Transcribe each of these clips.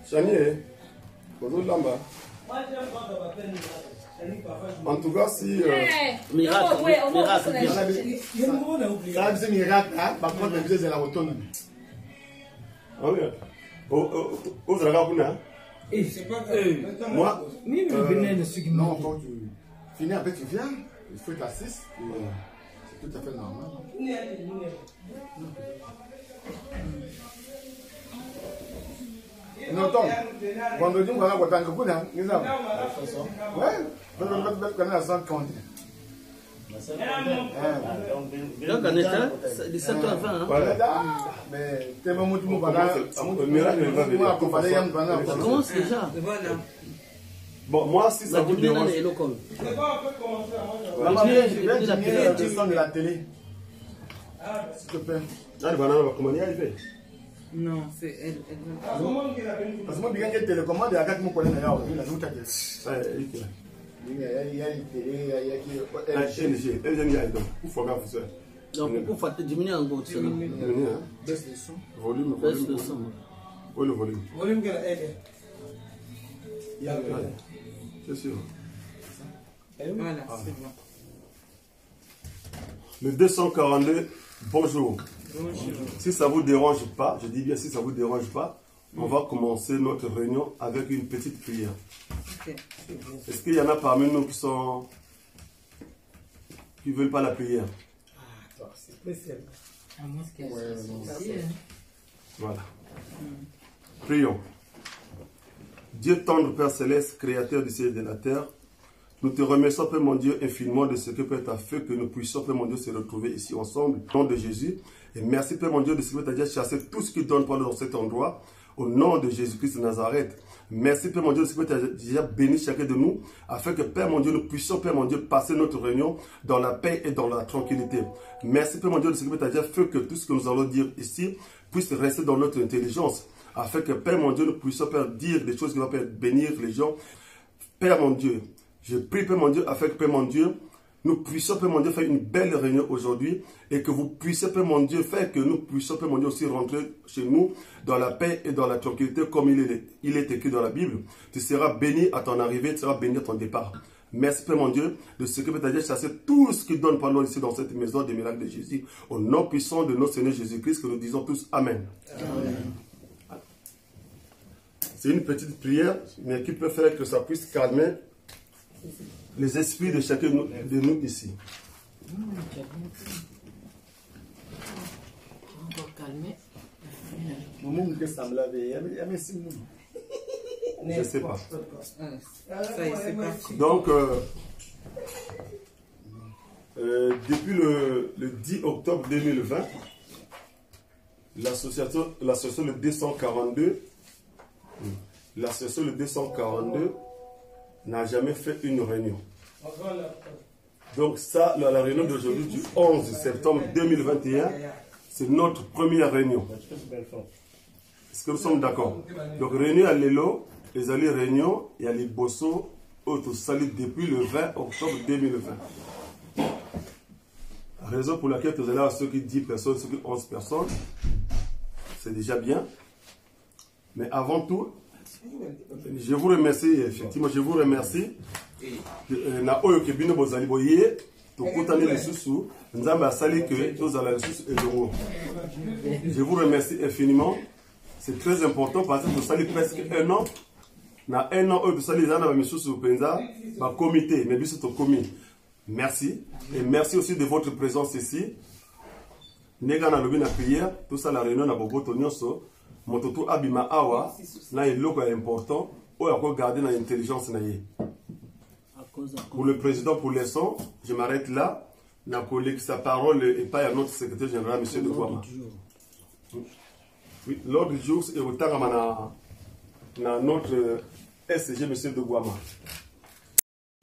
Chani, bonjour Lamba. En tout cas, si... Miracle. Ça, c'est miracle, hein? Par contre, c'est la rotonde. Ah oui. Au Zagabuna. C'est pas Moi, non, quand tu finis, après tu viens, il faut que tu assistes, c'est tout à fait normal. Non, Tom, vendredi, on va avoir un coup, hein? Ouais, on va la 150. Donc en état, 17h20. Mais t'es vraiment tout le monde. Ça commence déjà. bon, moi, si ça vous dérange... De la télé. S'il te plaît. Non, c'est elle. Parce que moi, bien que télécommande, il y a quelqu'un qui me connaît d'ailleurs. Il a tout à dire. Il y a une télé, il y a Donc, pourquoi tu diminues en gros? baisse le son. Volume. Baisse le son. Oui, le volume. Volume qu'elle est. C'est sûr. Voilà, c'est bon. Le 242, bonjour. Bonjour. Si ça ne vous dérange pas, je dis bien si ça ne vous dérange pas, on va commencer notre réunion avec une petite prière. Ok. Est-ce qu'il y en a parmi nous qui ne veulent pas la prière? C'est spécial. À moins qu'elle soit ici. Voilà. Prions. Dieu tendre, Père Céleste, Créateur du ciel et de la terre, nous te remercions, Père mon Dieu, infiniment de ce que Père t'a fait, que nous puissions, Père mon Dieu, se retrouver ici ensemble, au nom de Jésus. Et merci, Père mon Dieu, de ce que tu as déjà chassé tout ce qui donne pas dans cet endroit, au nom de Jésus-Christ de Nazareth. Merci, Père mon Dieu, de ce que tu as déjà béni chacun de nous, afin que, Père mon Dieu, nous puissions, Père mon Dieu, passer notre réunion dans la paix et dans la tranquillité. Merci, Père mon Dieu, de ce que tu as déjà fait, que tout ce que nous allons dire ici puisse rester dans notre intelligence, afin que, Père mon Dieu, nous puissions, Père, dire des choses qui vont, Père, bénir les gens. Père mon Dieu, je prie, Père mon Dieu, afin que, Père mon Dieu, nous puissions, Père mon Dieu, faire une belle réunion aujourd'hui et que vous puissiez, Père mon Dieu, faire que nous puissions, Père mon Dieu, aussi rentrer chez nous dans la paix et dans la tranquillité comme il est écrit dans la Bible. Tu seras béni à ton arrivée, tu seras béni à ton départ. Merci, Père mon Dieu, de ce que tu as déjà chassé tout ce qui donne par nous ici dans cette maison des miracles de Jésus. Au nom puissant de notre Seigneur Jésus-Christ, que nous disons tous Amen. Amen. C'est une petite prière, mais qui peut faire que ça puisse calmer les esprits de chacun de nous ici. Encore calmer. Je ne sais pas. Ça y est, c'est parti. Donc, depuis le 10 octobre 2020, l'association le 242 n'a jamais fait une réunion. Donc ça, la réunion d'aujourd'hui du 11 septembre 2021, c'est notre première réunion. Est-ce que nous sommes d'accord? Donc réunion à Lelo, les alliés réunion, et à les Bosso, autres salis depuis le 20 octobre 2020. Raison pour laquelle vous allez avoir ceux qui 10 personnes, ceux qui 11 personnes, c'est déjà bien. Mais avant tout, je vous remercie, effectivement, je vous remercie. Je vous remercie infiniment. C'est très important parce que vous salez presque un an. Dans un an, vous salez les gens comité, mais c'est au comité. Merci. Et merci aussi de votre présence ici. Nega na lobi na prière, tout ça la réunion na boboto nyonso. Mototo abima awa na eloko important ou encore garder na intelligence na ye. Pour le président pour les sons, je m'arrête là. Na collègue sa parole et pas à notre secrétaire général monsieur de Guama. Oui, l'ordre du jour est autant na notre SG monsieur de Guama.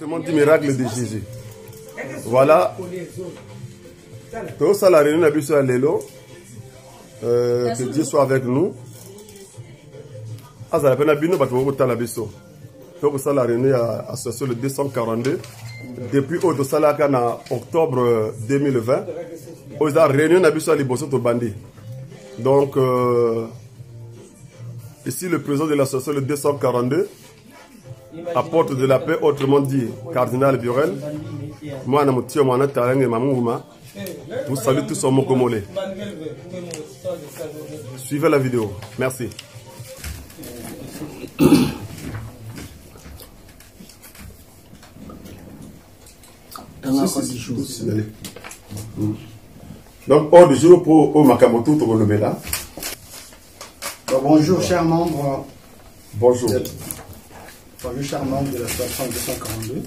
C'est mon petit miracle de Jésus. Voilà. Tout ça la réunion a à Lélo. Que Dieu soit avec nous. Ah, ça la peine à bino, bah tu vas la biso. Tout ça la réunion à associé le 242. Depuis au Salaka en octobre 2020. aux réunions d'habitude à l'Ibosso Bandi. Donc, ici, le président de l'association, le 242, apporte de la paix, autrement dit, Cardinal Burel. Moi, vous saluez tous en Mokomolé. Suivez la vidéo. Merci. Donc, hors du jour pour au Makamoto, Togonomela. Bonjour, chers membres. Bonjour. Bonjour, chers membres de l'association 242.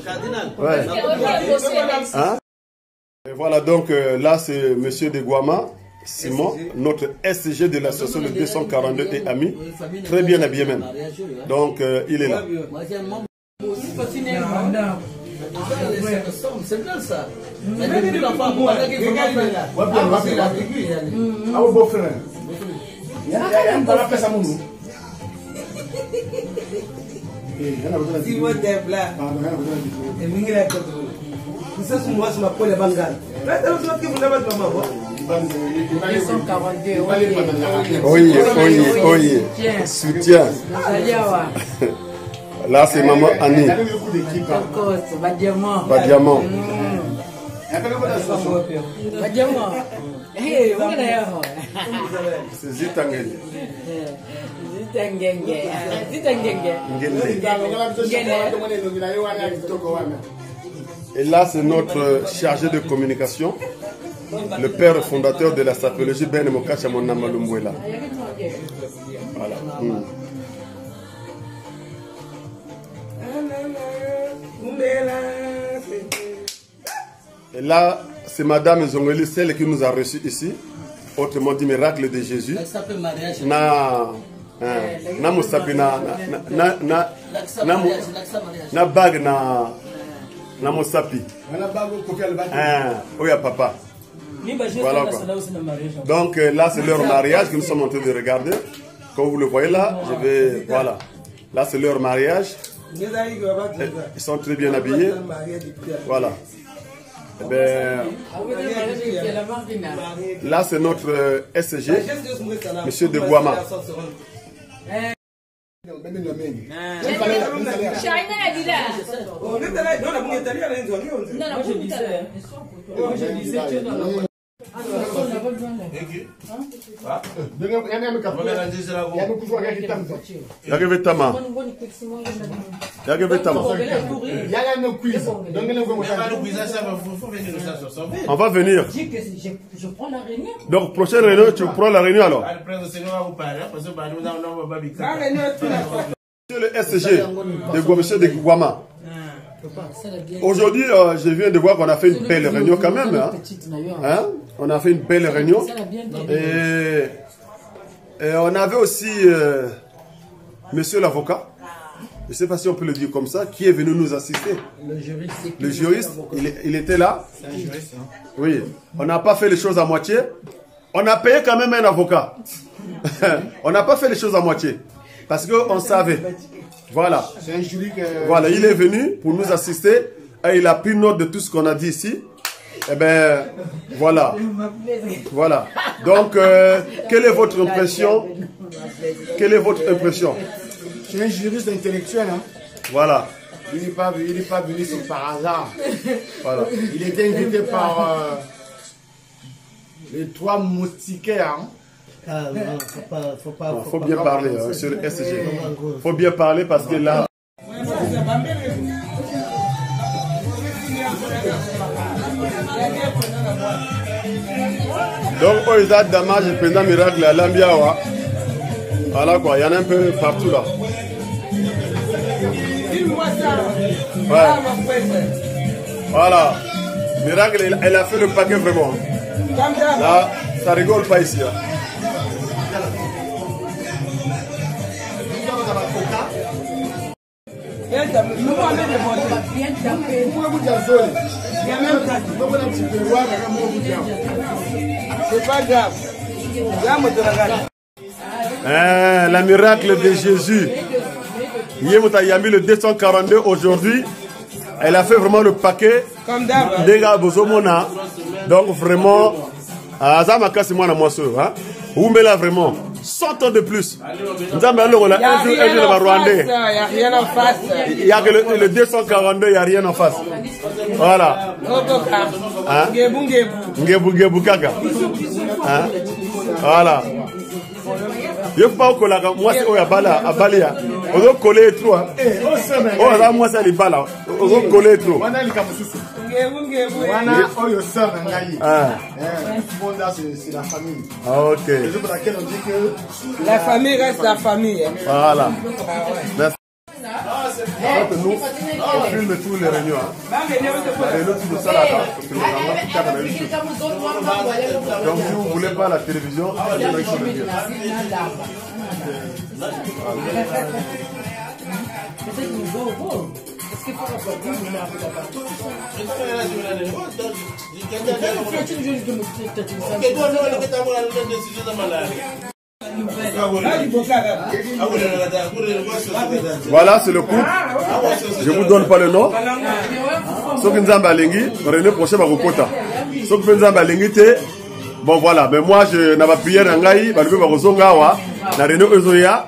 Cardinal. Ouais. Hein? Et voilà, donc là, c'est monsieur de Guama, Simon, notre SG de l'association de 242 et amis. Très bien habillé même. Donc, il est là. C'est bien ça. Oui, soutien. Là, c'est maman Annie. Badiamant. C'est Zitangeli. Et là, c'est notre chargé de communication, le père fondateur de la sapologie Ben Mokacha Monnamalumbuela. Voilà. Et là, c'est Madame Zongeli, celle qui nous a reçus ici, autrement dit miracle de Jésus. Na musapi na bag na musapi. Oui, papa. Voilà quoi. Donc là, c'est leur mariage que nous sommes en train de regarder. Comme vous le voyez là, voilà. Là, c'est leur mariage. Ils sont très bien habillés. Voilà. Eh ben, là, c'est notre SG, monsieur de Guama. On va venir. Je prends la réunion. Donc, prochaine réunion, tu prends la réunion alors. Monsieur le SG de Guama. Aujourd'hui, je viens de voir qu'on a fait une belle réunion quand même. Hein? On a fait une belle réunion. Et on avait aussi monsieur l'avocat, je ne sais pas si on peut le dire comme ça, qui est venu nous assister. Le juriste, il était là. Oui, on n'a pas fait les choses à moitié. On a payé quand même un avocat. On n'a pas fait les choses à moitié. Parce qu'on savait. Voilà. Voilà, il est venu pour nous assister et il a pris note de tout ce qu'on a dit ici. Eh bien, voilà. Voilà. Donc, quelle est votre impression? Quelle est votre impression? C'est un juriste intellectuel. Hein? Voilà. Il n'est pas venu par hasard. Voilà. Il était invité par les trois moustiquaires. Hein? Ah, non, faut bien parler sur le SG. Faut bien parler parce que là. Donc, aux dates d'amage, le président miracle à l'Ambiawa. Voilà quoi, il y en a un peu partout là. Ouais. Voilà. Miracle, elle a fait le paquet vraiment. Là, ça rigole pas ici. Hein. C'est pas grave. La miracle de Jésus. Yémouta Yami le 242 aujourd'hui. Elle a fait vraiment le paquet. Comme d'hab. Des gars, Bozomona. Donc vraiment, Azamaka, c'est moi, moi, seul. Oumbela, vraiment. 100 ans de plus. Il n'y a rien en face. Il n'y a que le 242, il n'y a rien en face. Voilà. Ngebu Kaka. Voilà. Je ne sais pas où moi c'est Oyabala, Abalia. On doit coller trop. Oh là, moi c'est les balles. On doit coller trop. C'est la famille. Ah, ok. C'est pour laquelle on dit que la famille reste la famille. Voilà. Merci. Nous, on filme tous les réunions. Donc, si vous ne voulez pas la télévision, allez sur le dire. Voilà, c'est le couple. Je vous donne pas le nom. Sauf que Nzamba Lengi, René prochain va repota. Sauf que Nzamba Lengi, bon voilà, mais moi je n'avais pas prié Nangai, bah le va rozongawa, na René Ozoya,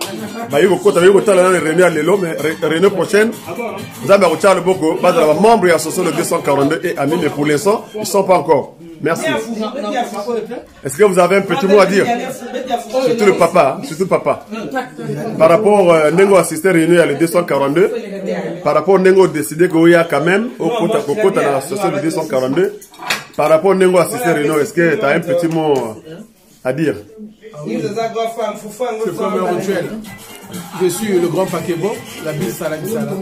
bah il va kota, il va kota la René à l'élo, mais René prochaine, Nzamba Rocha le Boko, bah de la membre et association de 242 et amis, mais pour l'instant ils sont pas encore. Merci. Est-ce que vous avez un petit mot à dire? Surtout le papa, surtout le papa. Par rapport à Nengo assisté réuni à le 242, par rapport à Nengo décidé qu'il y a quand même au côté de l'association de 242, par rapport à Nengo assisté réuni, est-ce que tu as un petit mot à dire? Ce premier rituel. Je suis le grand Pakebo, la ville Salam Salam.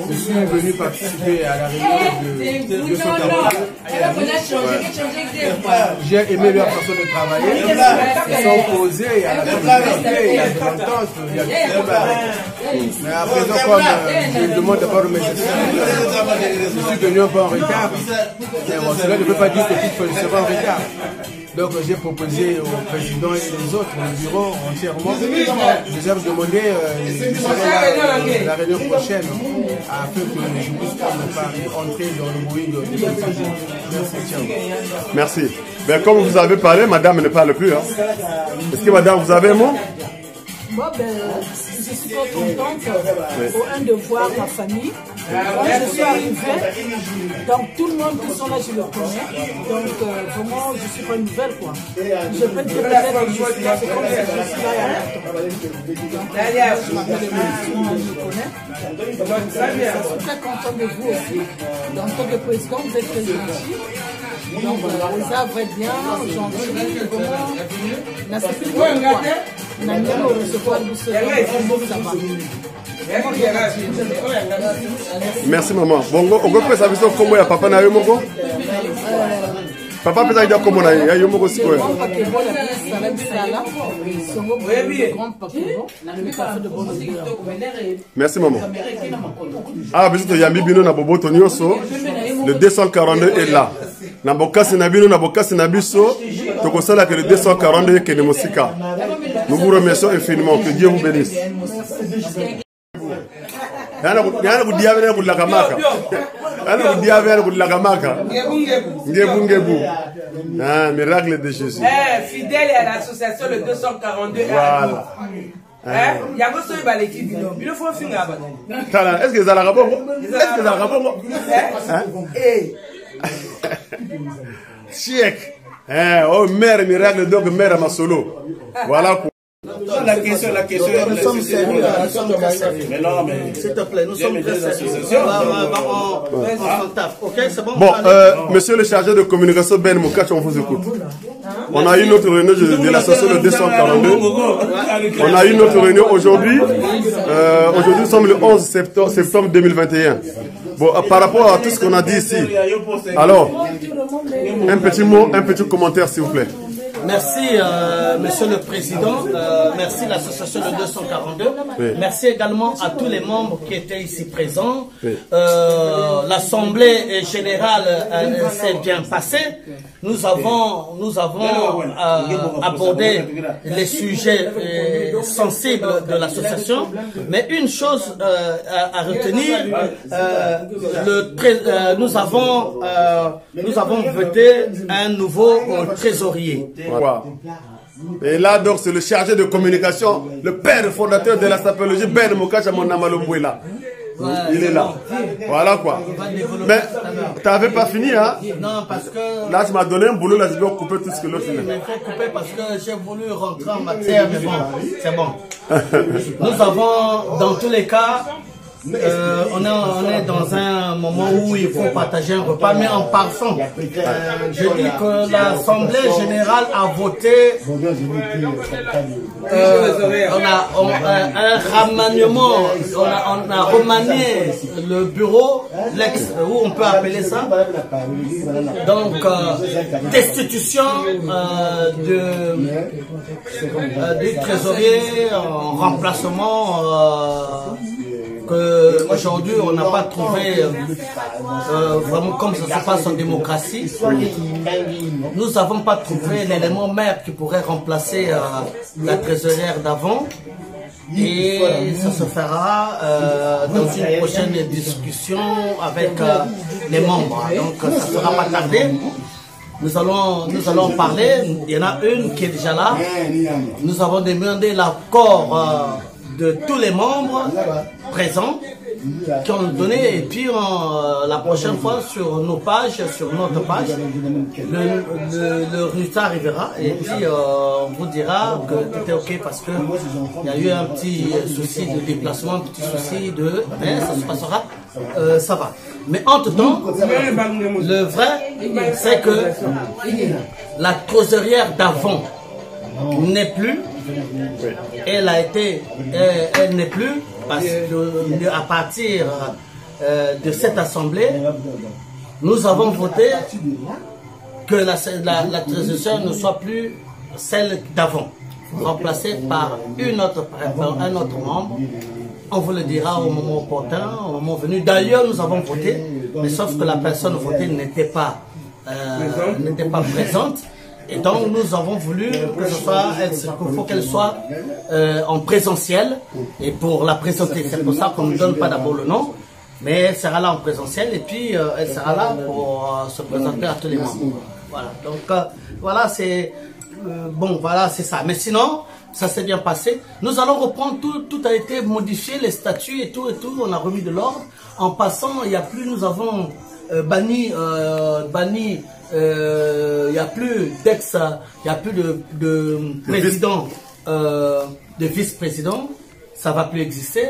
Je suis venu participer à la réunion de 240. J'ai aimé leur façon de travailler. Ils sont posés, il y a la solidarité, il y a de l'entente, il y a du travail. Mais à présent, comme je demande d'abord mes excuses, je suis venu un peu en retard. Mais bon, cela ne veut pas dire que tout sera en retard. Donc j'ai proposé au président et les autres, au bureau entièrement, je les ai demandé je serai là la réunion prochaine afin que je puisse entrer dans le bruit de président. Merci. Merci. Mais comme vous avez parlé, madame ne parle plus. Hein. Est-ce que madame, vous avez un mot? Moi, je suis trop contente de voir ma famille. Quand je suis arrivée, donc tout le monde qui sont là, je le connais. Donc vraiment, je suis pas une nouvelle quoi. Je peux dire peut-être que je suis là, c'est comme si je suis là il y a longtemps. Donc, je connais. Je suis très contente de vous aussi. En tant que président, vous êtes très gentil. Donc, Rosa va bien, gentil, vraiment. Merci beaucoup. Merci maman. Bongo, on peut savoir comment ya papa na yo moko? Papa peut-être dire comment na yo moko si quoi? Merci maman. Ah, bisous yambi bino na bobo tonyoso. Le 242 est là. Na bokasi na bino na bokasi na biso, tokosala que le 242 ke mosika. Nous vous remercions infiniment. Que Dieu vous bénisse. Yana kudiavena kulakamaka. Yana kudiavena kulakamaka. Ngebu. Ah, miracle de Jésus. Fidèle à l'association le 242. Voilà. Il y a aussi une balai qui dit non. Il faut finir. Est-ce que ça la rapporte? Est-ce que ça la rapporte? Chiec. Oh, mère miracle, donc mère à ma solo. Voilà. La question. Nous sommes sérieux. Mais non, mais. S'il te plaît, nous sommes très sérieux. Bon, monsieur le chargé de communication Ben Moukach, on vous écoute. On a eu notre réunion de l'association de 242. On a eu notre réunion aujourd'hui. Aujourd'hui, nous sommes le 11 septembre 2021. Bon, par rapport à tout ce qu'on a dit ici, alors, un petit mot, un petit commentaire, s'il vous plaît. Merci, Monsieur le Président. Merci l'association de 242. Oui. Merci également à tous les membres qui étaient ici présents. Oui. l'Assemblée générale s'est bien passée. Nous avons abordé les sujets sensibles de l'association, mais une chose à retenir, nous avons voté un nouveau trésorier. Wow. Et là, donc, c'est le chargé de communication, le père fondateur de la sapologie, Ben Mokacha Monamalombuela. Il est là. Voilà quoi. Mais tu n'avais pas fini, hein? Non, parce que... Là, tu m'as donné un boulot, là, je vais couper tout ce que l'autre fait. Il m'a fait couper parce que j'ai voulu rentrer en matière, mais bon, c'est bon. Nous avons, dans tous les cas, on est dans un moment où il faut partager un repas, mais en passant, je dis que l'Assemblée générale a voté un remaniement, on a remanié le bureau, où on peut appeler ça, donc destitution du trésorier en remplacement que aujourd'hui on n'a pas trouvé vraiment comme ça se passe en démocratie. Nous n'avons pas trouvé l'élément mère qui pourrait remplacer la trésorière d'avant. Et ça se fera dans une prochaine discussion avec les membres. Donc ça ne sera pas tardé. Nous allons parler. Il y en a une qui est déjà là. Nous avons demandé l'accord de tous les membres présents qui ont donné, et puis la prochaine fois sur nos pages, sur notre page, le résultat arrivera et puis on vous dira que tout est ok parce que il y a eu un petit souci de déplacement, un petit souci de... Mais ça se passera, ça va. Mais entre-temps, le vrai, c'est que la trésorière d'avant n'est plus. Elle n'est plus parce que à partir de cette assemblée, nous avons voté que la trésorière ne soit plus celle d'avant, remplacée par un autre membre. On vous le dira au moment opportun, au moment venu. D'ailleurs, nous avons voté, mais sauf que la personne votée n'était pas présente. Et donc nous avons voulu que ce soit, qu'il faut qu'elle soit en présentiel et pour la présenter. C'est pour ça qu'on ne donne pas d'abord le nom, mais elle sera là en présentiel et puis elle sera là pour se présenter à tous les membres. Voilà. Donc voilà, c'est bon, voilà, c'est ça. Mais sinon, ça s'est bien passé. Nous allons reprendre tout a été modifié, les statuts et tout. On a remis de l'ordre. En passant, il n'y a plus, nous avons banni. Il n'y a plus d'ex, il n'y a plus de président, de vice-président, ça ne va plus exister.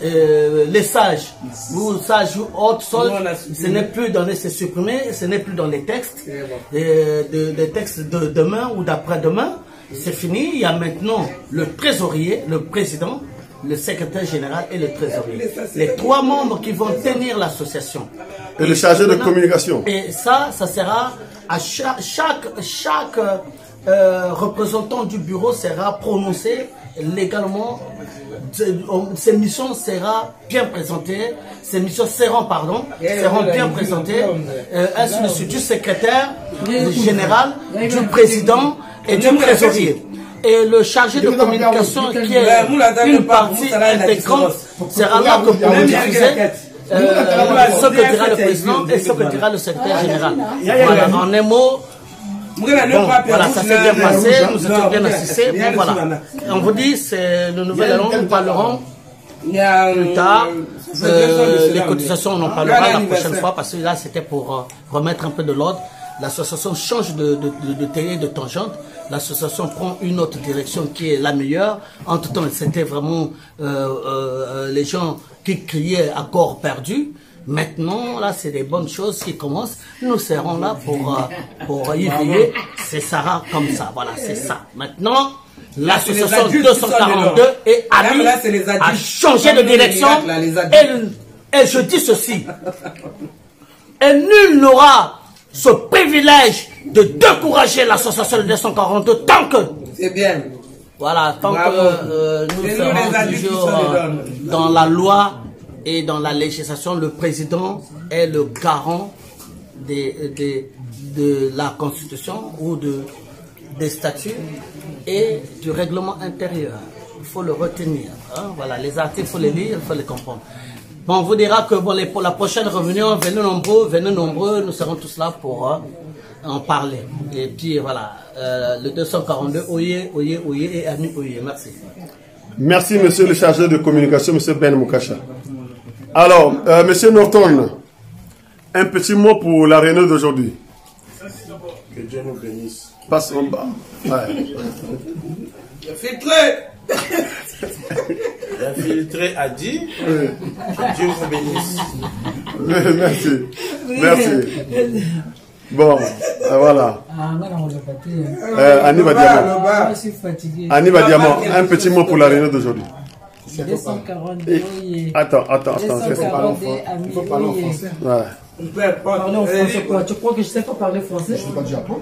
Les sages, ou sages ou autres sols, ce n'est plus dans les, c'est supprimé, ce n'est plus dans les textes, des textes de demain ou d'après-demain, c'est fini. Il y a maintenant le trésorier, le président, le secrétaire général et le trésorier. Les trois membres qui vont tenir l'association. Et le chargé de communication. Et ça sera à chaque représentant du bureau sera prononcé légalement. Ces missions seront bien présentées. Ces missions seront bien présentées. Ainsi de suite du secrétaire général, du président et du trésorier. Et le chargé de communication qui est une partie intégrante sera là que pour diffuser ce que dira le président et ce que dira le secrétaire général. Voilà, en un mot, bon, voilà, ça s'est bien passé, nous étions bien assistés. Bon, voilà. On vous dit, c'est le nouvel an, nous parlerons plus tard. Les cotisations, on en parlera la prochaine fois parce que là, c'était pour remettre un peu de l'ordre. L'association change de terrain, de tangente. L'association prend une autre direction qui est la meilleure. Entre-temps, c'était vraiment les gens qui criaient à corps perdu. Maintenant, là, c'est des bonnes choses qui commencent. Nous serons là pour y veiller. C'est ça comme ça. Voilà, c'est ça. Maintenant, l'association 242 et Ali a changé de direction. Et je dis ceci. Et nul n'aura ce privilège de décourager l'association de 242 tant que... C'est bien. Voilà, tant que nous serons toujours dans la loi Et dans la législation, le président est le garant de la Constitution ou des statuts et du règlement intérieur. Il faut le retenir. Hein? Voilà, les articles, il faut les lire, il faut les comprendre. Bon, on vous dira que bon, pour la prochaine réunion, venez nombreux, nous serons tous là pour en parler. Et puis voilà, le 242, oyez, et Ami, oyez. Merci. Merci, monsieur le chargé de communication, monsieur Ben Moukasha. Alors, monsieur Norton, un petit mot pour la réunion d'aujourd'hui. Que Dieu nous bénisse. Passe en bas. Ouais. L'infiltré a dit que Dieu vous bénisse. Merci. Bon, voilà. Anniba Diamant. Anniba Diamant, un petit mot pour la réunion d'aujourd'hui. 242. Attends. Il faut parler en français. Ouais. Parler en français quoi? Tu crois que je sais pas parler français? Je ne sais pas du Japon.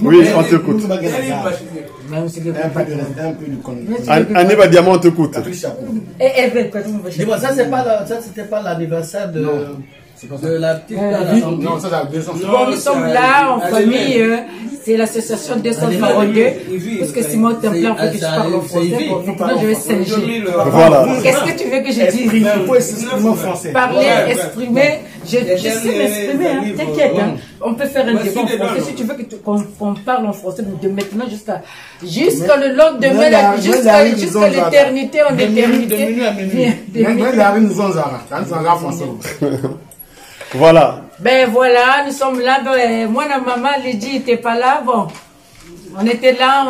Oui, on t'écoute. Anniba Diamant, on t'écoute. Dis-moi, ça, c'était pas l'anniversaire de la petite. Non, ça, bon, nous sommes là en famille. C'est l'association 242. Parce que Simon Templar veut que je parle en français. Bon, maintenant, je vais singer. Voilà. Qu'est-ce que tu veux que je dise? Il faut s'exprimer en français. Parler, exprimer. Je sais m'exprimer, hein. T'inquiète. Hein. On peut faire un débat en français. Si tu veux qu'on parle en français de maintenant jusqu'à le lendemain, jusqu'à l'éternité, en éternité. Voilà. Ben voilà, nous sommes là. Moi, la maman, Lydie n'était pas là. Bon, on était là,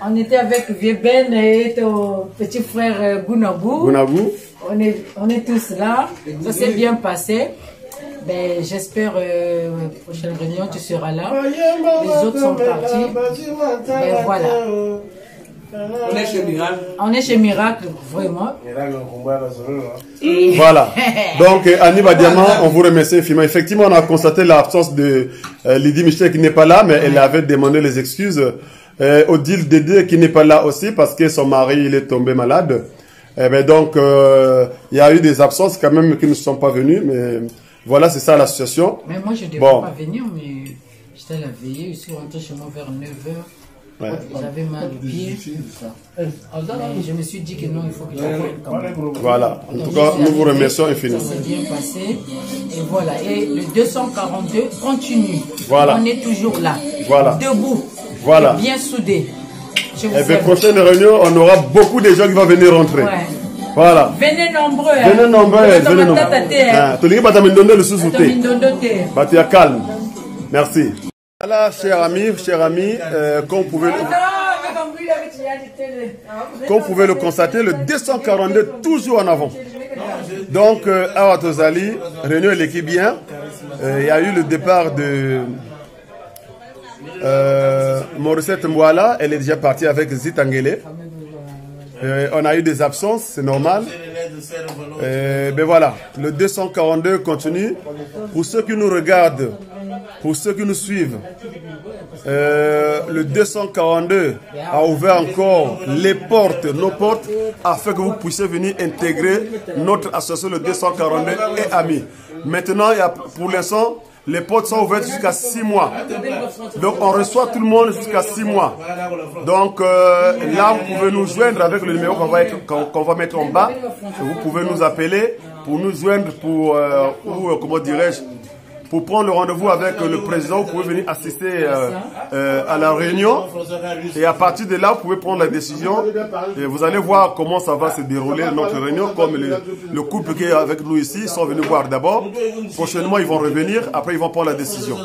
on était avec Vieux Ben et ton petit frère Gounabou. On est tous là. Ça s'est bien passé. Ben, j'espère prochaine réunion tu seras là. Les autres sont partis. Ben voilà. On est chez Miracle. On est chez Miracle, vraiment. Et... Voilà. Donc, Anniba Diamant, on vous remercie infiniment. Effectivement, on a constaté l'absence de Lydie Michel qui n'est pas là, mais elle avait demandé les excuses. Odile Dédé qui n'est pas là aussi parce que son mari il est tombé malade. Donc, il y a eu des absences quand même qui ne sont pas venues. Mais voilà, c'est ça l'association. Mais moi, je ne devais pas venir, mais j'étais à la veillée. Je suis rentré chez moi vers 9h. Ouais. J'avais mal au pied. Je me suis dit que non, il faut que je vienne quand même. Voilà. En tout cas, nous vous remercions infiniment. Ça s'est bien passé. Et voilà. Et le 242 continue. Voilà. On est toujours là. Voilà. Debout. Voilà. Bien soudés. Et bien, prochaine réunion, on aura beaucoup de gens qui vont venir rentrer. Ouais. Voilà. Venez nombreux. Venez nombreux. Venez nombreux. Tu n'as pas t'amener le sous-souté. Tu es calme. Merci. Voilà, chers amis, comme vous pouvez le constater, le 242 toujours en avant. Donc, à Watozali, réunion l'équipe bien. Il y a eu le départ de Morissette Mwala, elle est déjà partie avec Zitangele. On a eu des absences, c'est normal. Ben voilà, le 242 continue. Pour ceux qui nous regardent, pour ceux qui nous suivent, le 242 a ouvert encore les portes, nos portes, afin que vous puissiez venir intégrer notre association, le 242 et amis. Maintenant, pour l'instant, les portes sont ouvertes jusqu'à 6 mois. Donc, on reçoit tout le monde jusqu'à 6 mois. Donc, là, vous pouvez nous joindre avec le numéro qu'on va mettre en bas. Vous pouvez nous appeler pour nous joindre comment dirais-je, pour prendre le rendez-vous avec le président. Vous pouvez venir assister à la réunion. Et à partir de là, vous pouvez prendre la décision. Et vous allez voir comment ça va se dérouler notre réunion. Comme le couple qui est avec nous ici, ils sont venus voir d'abord. Prochainement, ils vont revenir. Après, ils vont prendre la décision.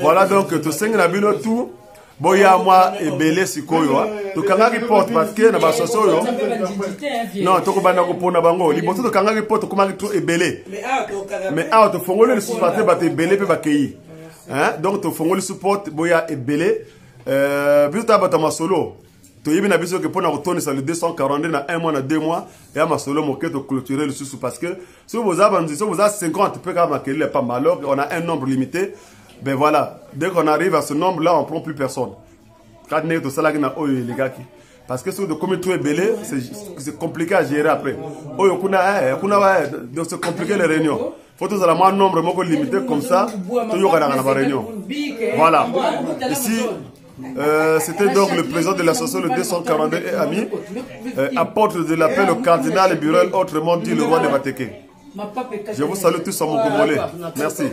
Voilà donc, tout ce que tout. Boya moi et belé sikoyo to kanga report parce que na ba soso yo non to ko bana ko pona bango liboto to kanga report ko mari to e belé mais to fongole le support ba te belé pe ba kei hein donc to fongole support boya e belé biso ba ta masolo to yibi na biso ke pona ko toni sa le 242 na 1 mois na 2 mois et ma solo mo ke to clôturer le sous parce que si vous avez 50 peut ka makele pas mal on a un nombre limité. Ben voilà, dès qu'on arrive à ce nombre-là, on ne prend plus personne. Parce Parce que si le comité est belé, c'est compliqué à gérer après. Donc c'est compliqué les réunions. Il faut tous avoir un nombre limité comme ça, toujours dans la réunion. Voilà. Ici, c'était donc le président de l'association le 242 et amis, apôtre de l'appel au cardinal Burel, autrement dit le roi de Mateke. Je vous salue tous en mon Merci.